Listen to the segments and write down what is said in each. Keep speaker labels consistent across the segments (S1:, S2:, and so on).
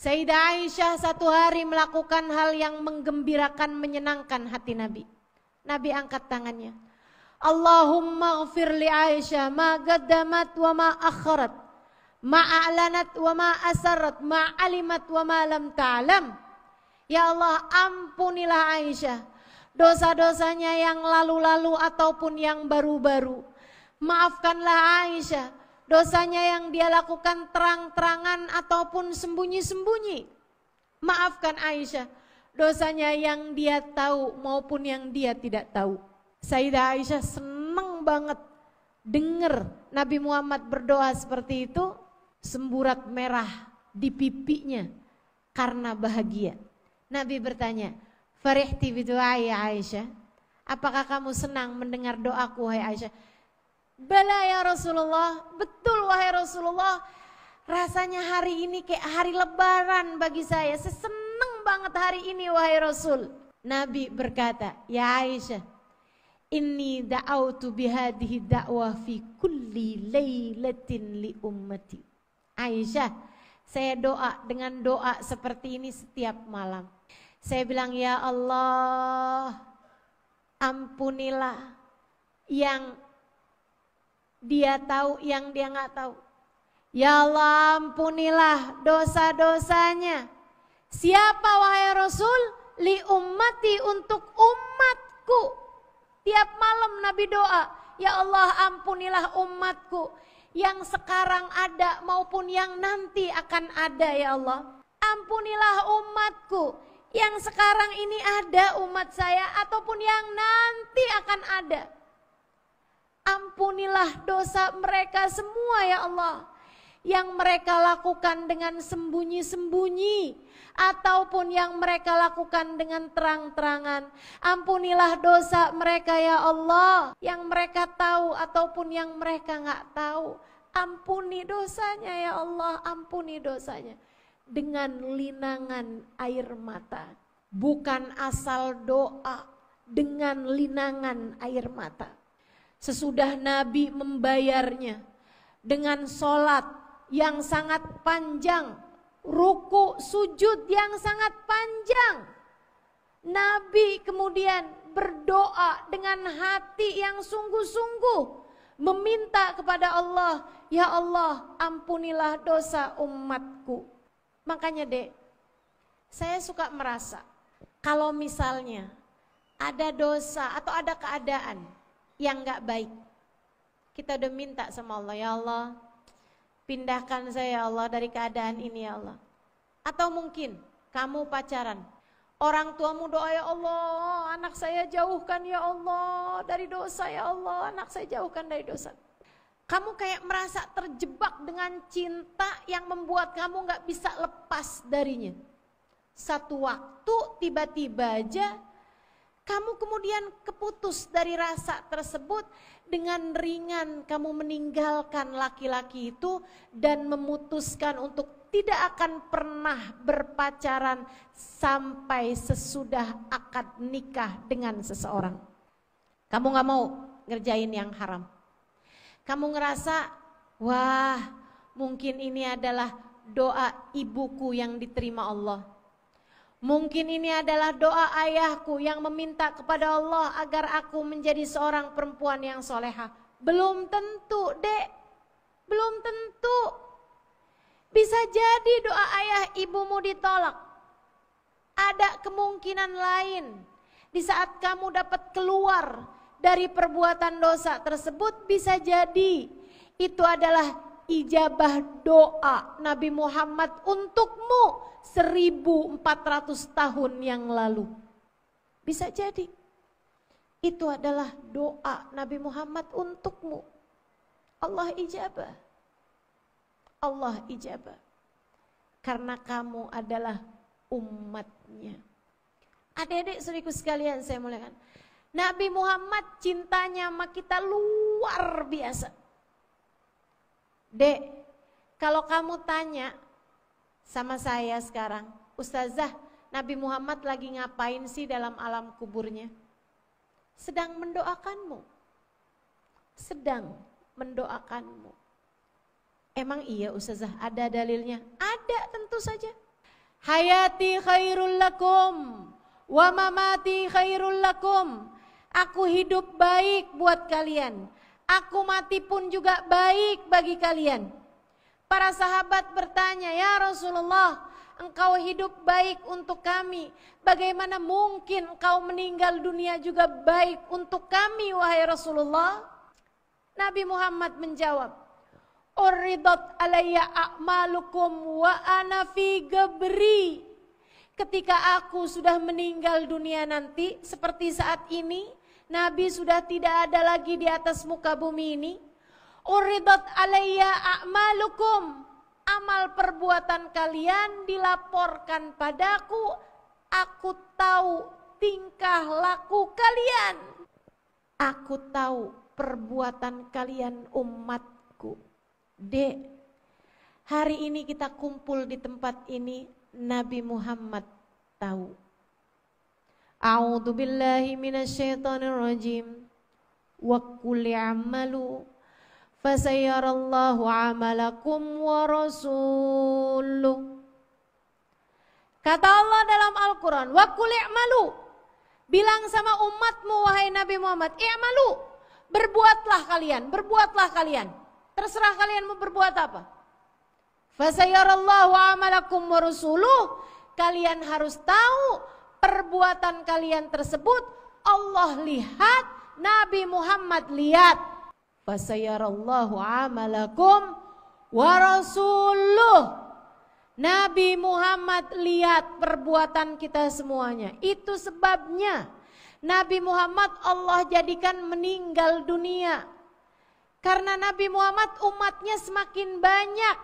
S1: Sayyidah Aisyah satu hari melakukan hal yang menggembirakan, menyenangkan hati Nabi. Nabi angkat tangannya. Allahumma ghafir li Aisyah ma qaddamat wa ma akharat, ma a'lanat wa ma asarrat, ma alimat wa ma lam ta'lam. Ya Allah, ampunilah Aisyah dosa-dosanya yang lalu-lalu ataupun yang baru-baru. Maafkanlah Aisyah dosanya yang dia lakukan terang-terangan ataupun sembunyi-sembunyi. Maafkan Aisyah dosanya yang dia tahu maupun yang dia tidak tahu. Sayyidah Aisyah senang banget dengar Nabi Muhammad berdoa seperti itu, semburat merah di pipinya karena bahagia. Nabi bertanya, "Farihti bidu'ai Aisyah?" Apakah kamu senang mendengar doaku wahai Aisyah? "Bala ya Rasulullah." Betul wahai Rasulullah. Rasanya hari ini kayak hari lebaran bagi saya. Saya senang banget hari ini wahai Rasul. Nabi berkata, "Ya Aisyah, inni da'autu bihadihi da'wah fi kulli laylatin li ummati." Aisyah, saya doa dengan doa seperti ini setiap malam. Saya bilang, ya Allah, ampunilah yang dia tahu, yang dia nggak tahu. Ya Allah, ampunilah dosa-dosanya. Siapa wahai Rasul? Li ummati, untuk umatku. Tiap malam Nabi doa, ya Allah ampunilah umatku yang sekarang ada maupun yang nanti akan ada ya Allah. Ampunilah umatku yang sekarang ini ada umat saya ataupun yang nanti akan ada. Ampunilah dosa mereka semua ya Allah, yang mereka lakukan dengan sembunyi-sembunyi ataupun yang mereka lakukan dengan terang-terangan. Ampunilah dosa mereka ya Allah, yang mereka tahu ataupun yang mereka nggak tahu. Ampuni dosanya ya Allah, ampuni dosanya. Dengan linangan air mata, bukan asal doa, dengan linangan air mata. Sesudah Nabi membayarnya dengan sholat yang sangat panjang, ruku sujud yang sangat panjang, Nabi kemudian berdoa dengan hati yang sungguh-sungguh, meminta kepada Allah, ya Allah ampunilah dosa umatku. Makanya dek, saya suka merasa kalau misalnya ada dosa atau ada keadaan yang gak baik, kita udah minta sama Allah, ya Allah pindahkan saya ya Allah dari keadaan ini ya Allah. Atau mungkin kamu pacaran, orang tuamu doa, ya Allah anak saya jauhkan ya Allah dari dosa, ya Allah anak saya jauhkan dari dosa. Kamu kayak merasa terjebak dengan cinta yang membuat kamu gak bisa lepas darinya. Satu waktu tiba-tiba aja kamu kemudian keputus dari rasa tersebut, dengan ringan kamu meninggalkan laki-laki itu dan memutuskan untuk tidak akan pernah berpacaran sampai sesudah akad nikah dengan seseorang. Kamu gak mau ngerjain yang haram. Kamu ngerasa, wah mungkin ini adalah doa ibuku yang diterima Allah. Mungkin ini adalah doa ayahku yang meminta kepada Allah agar aku menjadi seorang perempuan yang soleha. Belum tentu dek, belum tentu. Bisa jadi doa ayah ibumu ditolak. Ada kemungkinan lain, di saat kamu dapat keluar dari perbuatan dosa tersebut, bisa jadi itu adalah ijabah doa Nabi Muhammad untukmu 1400 tahun yang lalu. Bisa jadi itu adalah doa Nabi Muhammad untukmu. Allah ijabah. Allah ijabah. Karena kamu adalah umatnya. Adik-adik saudaraku sekalian saya muliakan, Nabi Muhammad cintanya sama kita luar biasa. Dek, kalau kamu tanya sama saya sekarang, Ustazah, Nabi Muhammad lagi ngapain sih dalam alam kuburnya? Sedang mendoakanmu. Sedang mendoakanmu. Emang iya Ustazah, ada dalilnya? Ada, tentu saja. hayati khairul lakum wa mamati khairul lakum. Aku hidup baik buat kalian, aku mati pun juga baik bagi kalian. Para sahabat bertanya, ya Rasulullah, engkau hidup baik untuk kami, bagaimana mungkin engkau meninggal dunia juga baik untuk kami, wahai Rasulullah? Nabi Muhammad menjawab, uridat alayya a'malukum wa ana fi gabri. Ketika aku sudah meninggal dunia nanti, seperti saat ini, Nabi sudah tidak ada lagi di atas muka bumi ini. Uridat alayya a'malukum, amal perbuatan kalian dilaporkan padaku, aku tahu tingkah laku kalian, aku tahu perbuatan kalian umatku. Dek, hari ini kita kumpul di tempat ini, Nabi Muhammad tahu. A'udzu billahi minasyaitonir rajim. Wa qul i'malu fasayarallahu 'amalakum wa rasuluh. Kata Allah dalam Al-Qur'an, wa qul i'malu. Bilang sama umatmu wahai Nabi Muhammad, i'malu. Berbuatlah kalian. Terserah kalian mau berbuat apa. Fasayarallahu 'amalakum wa rasuluh. Kalian harus tahu perbuatan kalian tersebut Allah lihat, Nabi Muhammad lihat. Fasayarallahu 'amalakum wa rasuluh. Nabi Muhammad lihat perbuatan kita semuanya. Itu sebabnya Nabi Muhammad Allah jadikan meninggal dunia. Karena Nabi Muhammad umatnya semakin banyak.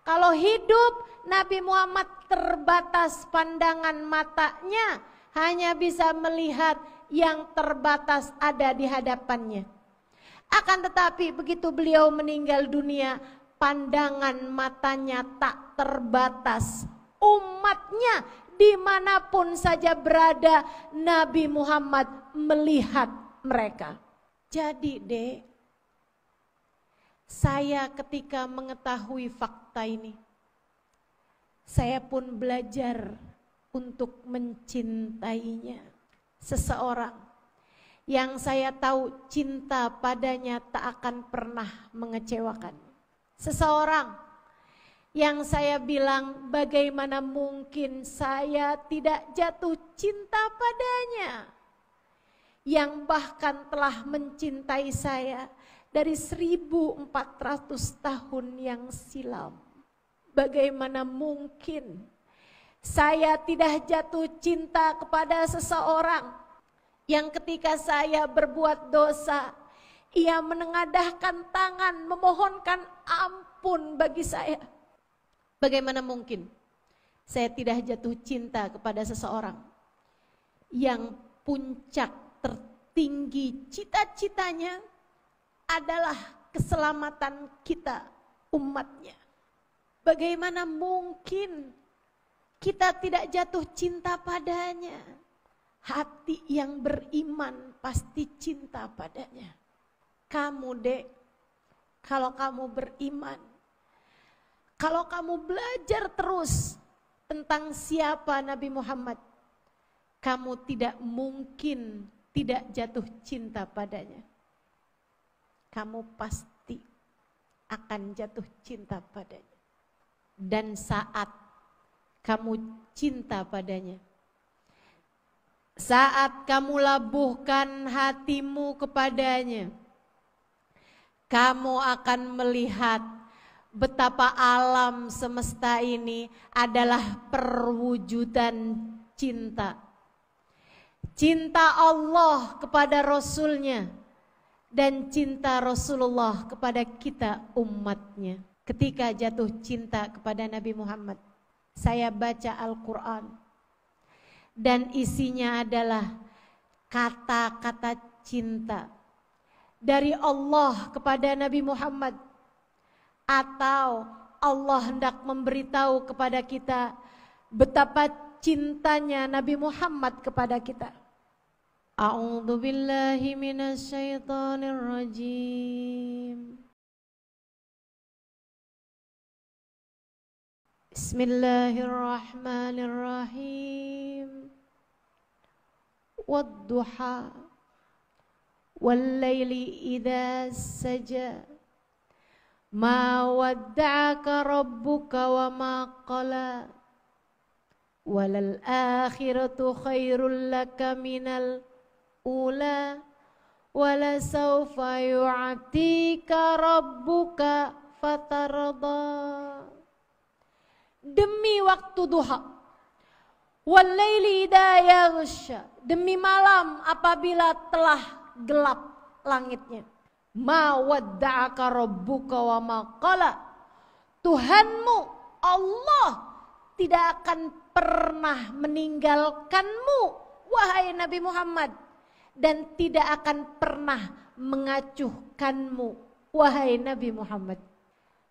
S1: Kalau hidup, Nabi Muhammad terbatas pandangan matanya, hanya bisa melihat yang terbatas ada di hadapannya. Akan tetapi begitu beliau meninggal dunia, pandangan matanya tak terbatas. Umatnya dimanapun saja berada, Nabi Muhammad melihat mereka. Jadi dek, saya ketika mengetahui fakta ini, saya pun belajar untuk mencintainya. Seseorang yang saya tahu cinta padanya tak akan pernah mengecewakan. Seseorang yang saya bilang bagaimana mungkin saya tidak jatuh cinta padanya. Yang bahkan telah mencintai saya dari 1400 tahun yang silam. Bagaimana mungkin saya tidak jatuh cinta kepada seseorang yang ketika saya berbuat dosa, ia menengadahkan tangan memohonkan ampun bagi saya. Bagaimana mungkin saya tidak jatuh cinta kepada seseorang yang puncak tertinggi cita-citanya adalah keselamatan kita umatnya. Bagaimana mungkin kita tidak jatuh cinta padanya? Hati yang beriman pasti cinta padanya. Kamu dek, kalau kamu beriman, kalau kamu belajar terus tentang siapa Nabi Muhammad, kamu tidak mungkin tidak jatuh cinta padanya. Kamu pasti akan jatuh cinta padanya. Dan saat kamu cinta padanya, saat kamu labuhkan hatimu kepadanya, kamu akan melihat betapa alam semesta ini adalah perwujudan cinta. Cinta Allah kepada Rasulnya dan cinta Rasulullah kepada kita umatnya. Ketika jatuh cinta kepada Nabi Muhammad, saya baca Al-Quran dan isinya adalah kata-kata cinta dari Allah kepada Nabi Muhammad, atau Allah hendak memberitahu kepada kita betapa cintanya Nabi Muhammad kepada kita. A'udzu billahi minasyaitonir rajim. Bismillahirrahmanirrahim. Wadduha wallaili idza saja. Ma wadda'aka rabbuka wa ma qala. Walal akhiratu khairul laka minal ula. Wala sawfa yu'atika rabbuka fatarda. Demi waktu duha, wallaili idza yaghsha, demi malam apabila telah gelap langitnya. Ma wadda'aka rabbuka wa ma qala. Tuhanmu Allah tidak akan pernah meninggalkanmu wahai Nabi Muhammad, dan tidak akan pernah mengacuhkanmu wahai Nabi Muhammad.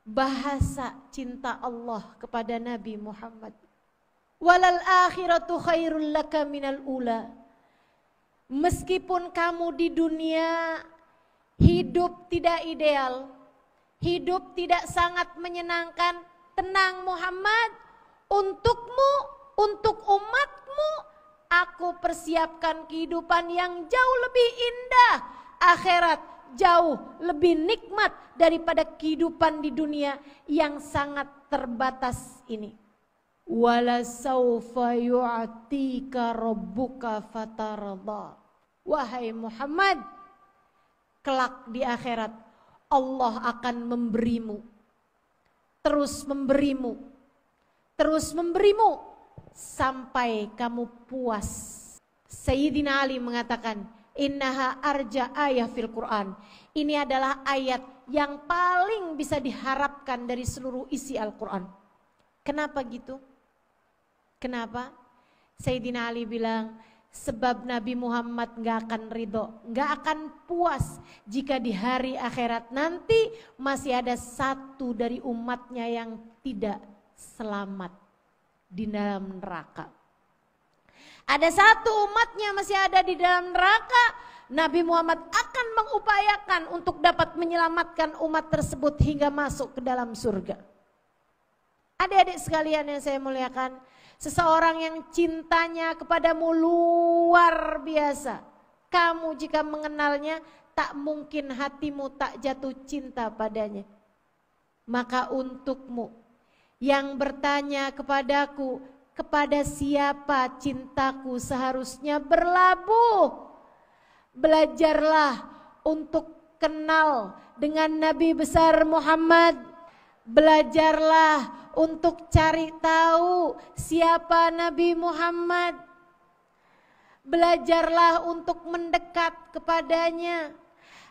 S1: Bahasa cinta Allah kepada Nabi Muhammad. Walal akhiratu khairul laka minal ula. Meskipun kamu di dunia hidup tidak ideal, hidup tidak sangat menyenangkan, tenang Muhammad, untukmu, untuk umatmu, aku persiapkan kehidupan yang jauh lebih indah, akhirat jauh lebih nikmat daripada kehidupan di dunia yang sangat terbatas ini. Wala saufa yu'atika rabbuka fatarda. Wahai Muhammad, kelak di akhirat Allah akan memberimu, terus memberimu, terus memberimu sampai kamu puas. Sayyidina Ali mengatakan, innaha arja ayah fil Quran. Ini adalah ayat yang paling bisa diharapkan dari seluruh isi Al-Quran. Kenapa gitu? Kenapa? Sayyidina Ali bilang, sebab Nabi Muhammad gak akan ridho, gak akan puas jika di hari akhirat nanti masih ada satu dari umatnya yang tidak selamat di dalam neraka. Ada satu umatnya masih ada di dalam neraka, Nabi Muhammad akan mengupayakan untuk dapat menyelamatkan umat tersebut hingga masuk ke dalam surga. Adik-adik sekalian yang saya muliakan, seseorang yang cintanya kepadamu luar biasa, kamu jika mengenalnya tak mungkin hatimu tak jatuh cinta padanya. Maka untukmu yang bertanya kepadaku, kepada siapa cintaku seharusnya berlabuh, belajarlah untuk kenal dengan Nabi besar Muhammad. Belajarlah untuk cari tahu siapa Nabi Muhammad. Belajarlah untuk mendekat kepadanya.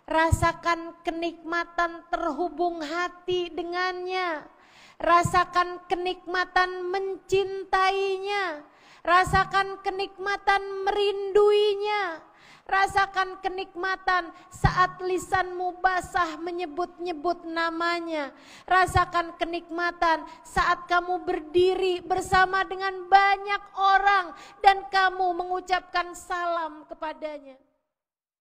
S1: Rasakan kenikmatan terhubung hati dengannya. Rasakan kenikmatan mencintainya. Rasakan kenikmatan merinduinya. Rasakan kenikmatan saat lisanmu basah menyebut-nyebut namanya. Rasakan kenikmatan saat kamu berdiri bersama dengan banyak orang dan kamu mengucapkan salam kepadanya.